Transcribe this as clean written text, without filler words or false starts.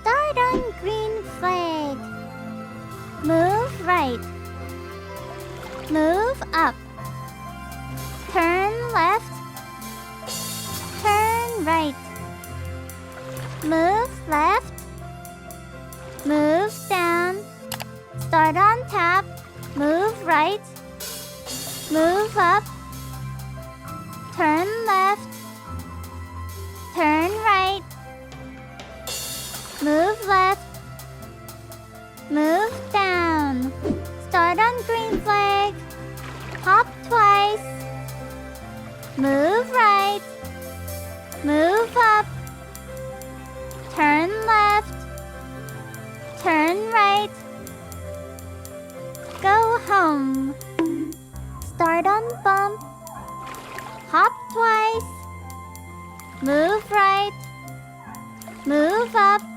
Start on green flag. Move right. Move up. Turn left. Turn right. Move left. Move down. Start on top. Move right. Move up. Turn left. Turn right. Move left. Move down. Start on green flag. Hop twice. Move right. Move up. Turn left. Turn right. Go home. Start on bump. Hop twice. Move right. Move up.